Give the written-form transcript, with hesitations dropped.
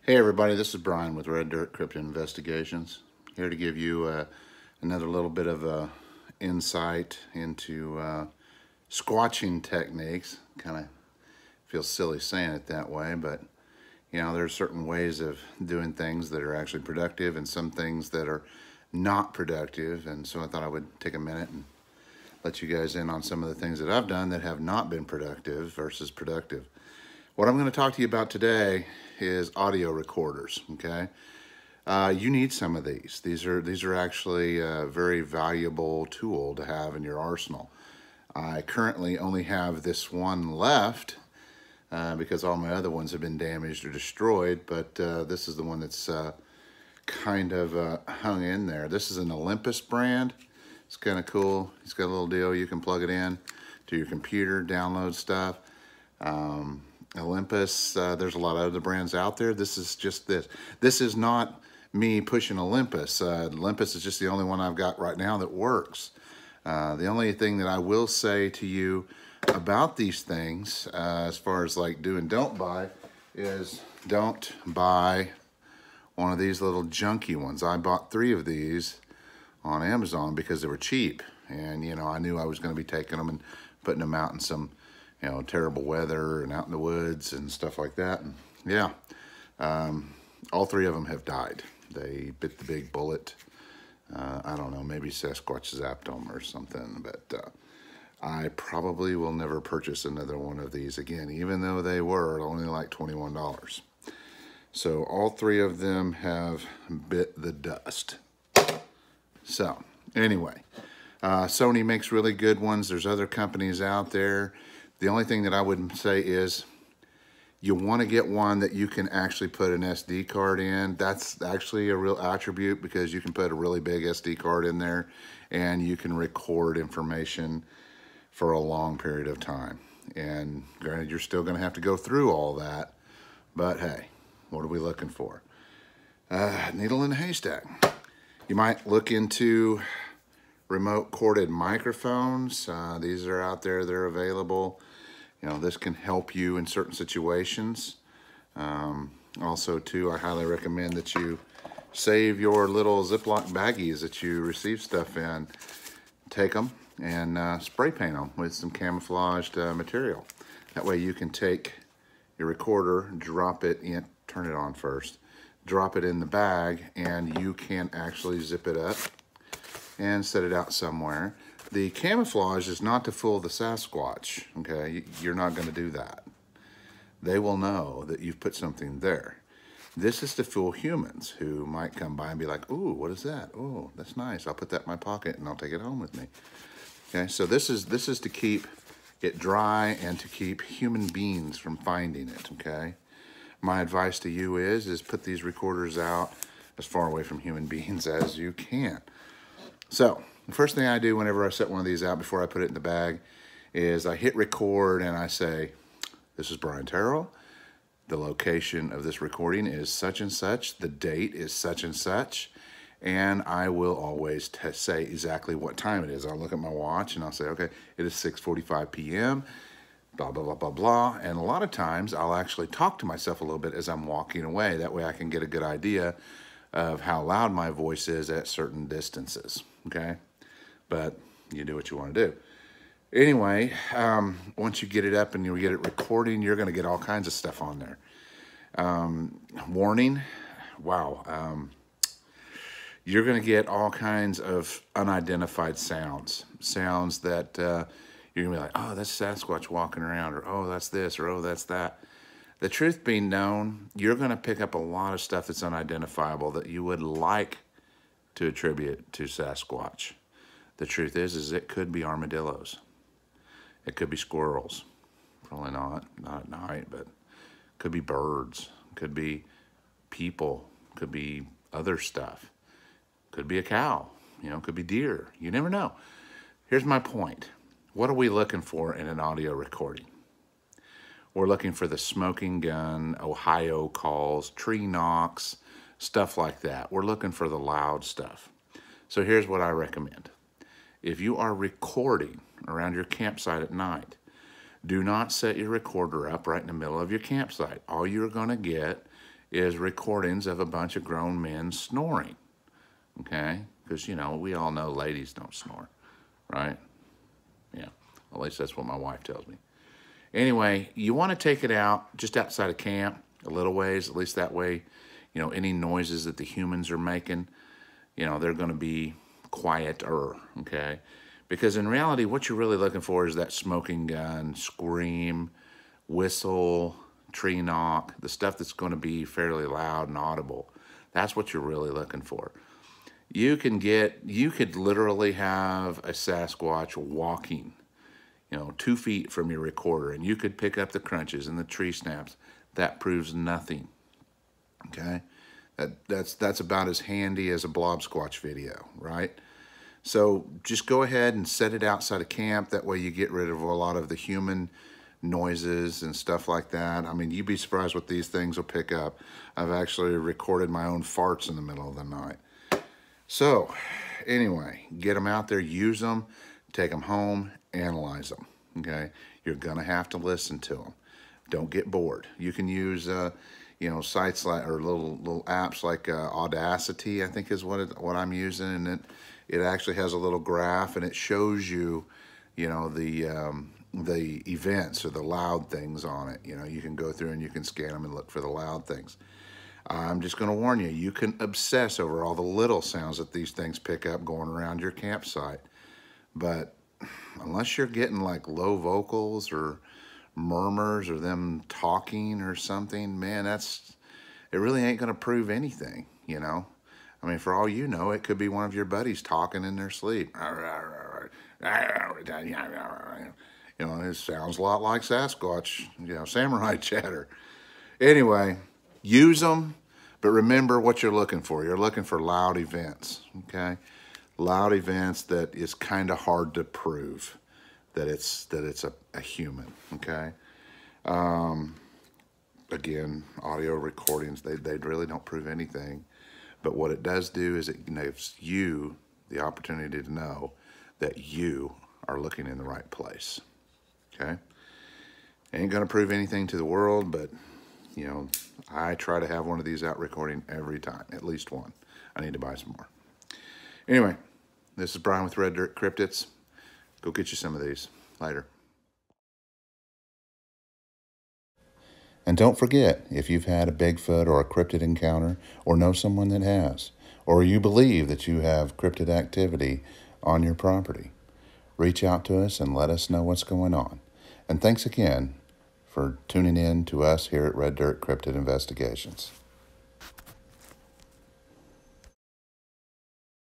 Hey everybody, this is Brian with Red Dirt Cryptid Investigations. Here to give you another little bit of insight into squatching techniques. Kind of feels silly saying it that way, but you know, there's certain ways of doing things that are actually productive and some things that are not productive. And so I thought I would take a minute and let you guys in on some of the things that I've done that have not been productive versus productive. What I'm going to talk to you about today is audio recorders. Okay, you need some of these. These are actually a very valuable tool to have in your arsenal. I currently only have this one left because all my other ones have been damaged or destroyed. But this is the one that's kind of hung in there. This is an Olympus brand. It's kind of cool. It's got a little deal. You can plug it in to your computer, download stuff. Olympus, there's a lot of other brands out there. This is just this. This is not me pushing Olympus. Olympus is just the only one I've got right now that works. The only thing that I will say to you about these things, as far as like do and don't buy, is don't buy one of these little junky ones. I bought 3 of these on Amazon because they were cheap. And, you know, I knew I was going to be taking them and putting them out in some, you know, terrible weather and out in the woods and stuff like that. And yeah, all 3 of them have died. They bit the big bullet. I don't know, maybe Sasquatch zapped them or something, but I probably will never purchase another one of these again, even though they were only like $21. So all 3 of them have bit the dust. So anyway, Sony makes really good ones. There's other companies out there. The only thing that I would say is you want to get one that you can actually put an SD card in. That's actually a real attribute because you can put a really big SD card in there and you can record information for a long period of time. And granted, you're still going to have to go through all that, but hey, what are we looking for? Needle in a haystack. You might look into remote corded microphones. These are out there, they're available. You know, this can help you in certain situations. Also too, I highly recommend that you save your little Ziploc baggies that you receive stuff in. Take them and spray paint them with some camouflaged material. That way you can take your recorder, drop it in, turn it on first, drop it in the bag, and you can actually zip it up and set it out somewhere. The camouflage is not to fool the Sasquatch, okay? You're not going to do that. They will know that you've put something there. This is to fool humans who might come by and be like, ooh, what is that? Oh, that's nice. I'll put that in my pocket and I'll take it home with me. Okay, so this is to keep it dry and to keep human beings from finding it, okay? My advice to you is put these recorders out as far away from human beings as you can. So the first thing I do whenever I set one of these out before I put it in the bag is I hit record and I say, this is Brian Terrell. The location of this recording is such and such. The date is such and such. And I will always say exactly what time it is. I'll look at my watch and I'll say, okay, it is 6:45 p.m., blah, blah, blah, blah, blah. And a lot of times I'll actually talk to myself a little bit as I'm walking away. That way I can get a good idea of how loud my voice is at certain distances, okay? But you do what you want to do. Anyway, once you get it up and you get it recording, you're going to get all kinds of stuff on there. Warning, wow. You're going to get all kinds of unidentified sounds. Sounds that you're going to be like, oh, that's Sasquatch walking around, or oh, that's this, or oh, that's that. The truth being known, you're going to pick up a lot of stuff that's unidentifiable that you would like to attribute to Sasquatch. The truth is it could be armadillos. It could be squirrels. Probably not at night, but could be birds. Could be people. Could be other stuff. Could be a cow. You know, could be deer. You never know. Here's my point. What are we looking for in an audio recording? We're looking for the smoking gun, Ohio calls, tree knocks, stuff like that. We're looking for the loud stuff. So here's what I recommend. If you are recording around your campsite at night, do not set your recorder up right in the middle of your campsite. All you're going to get is recordings of a bunch of grown men snoring, okay? Because, you know, we all know ladies don't snore, right? Yeah, at least that's what my wife tells me. Anyway, you want to take it out just outside of camp a little ways, at least that way, you know, any noises that the humans are making, you know, they're going to be quieter, okay? Because in reality, what you're really looking for is that smoking gun, scream, whistle, tree knock, the stuff that's going to be fairly loud and audible. That's what you're really looking for. You could literally have a Sasquatch walking, you know, 2 feet from your recorder, and you could pick up the crunches and the tree snaps. That proves nothing, okay? That's about as handy as a blob squatch video, right? So just go ahead and set it outside of camp. That way you get rid of a lot of the human noises and stuff like that. I mean, you'd be surprised what these things will pick up. I've actually recorded my own farts in the middle of the night. So anyway, get them out there, use them, take them home, analyze them, okay? You're gonna have to listen to them. Don't get bored. You can use, you know, sites like, or little apps like Audacity, I think is what I'm using, and it actually has a little graph, and it shows you, you know, the events or the loud things on it. You know, you can go through and you can scan them and look for the loud things. I'm just going to warn you, you can obsess over all the little sounds that these things pick up going around your campsite. But unless you're getting like low vocals or murmurs or them talking or something, man, it really ain't going to prove anything, you know. I mean, for all you know, it could be one of your buddies talking in their sleep. You know, it sounds a lot like Sasquatch, you know, samurai chatter. Anyway, use them, but remember what you're looking for. You're looking for loud events, okay? Loud events that is kind of hard to prove that it's a human, okay? Again, audio recordings, they really don't prove anything. But what it does do is it gives you the opportunity to know that you are looking in the right place, okay? Ain't gonna prove anything to the world, but you know, I try to have one of these out recording every time, at least one. I need to buy some more. Anyway, this is Brian with Red Dirt Cryptids. Go get you some of these. Later. And don't forget, if you've had a Bigfoot or a cryptid encounter, or know someone that has, or you believe that you have cryptid activity on your property, reach out to us and let us know what's going on. And thanks again for tuning in to us here at Red Dirt Cryptid Investigations.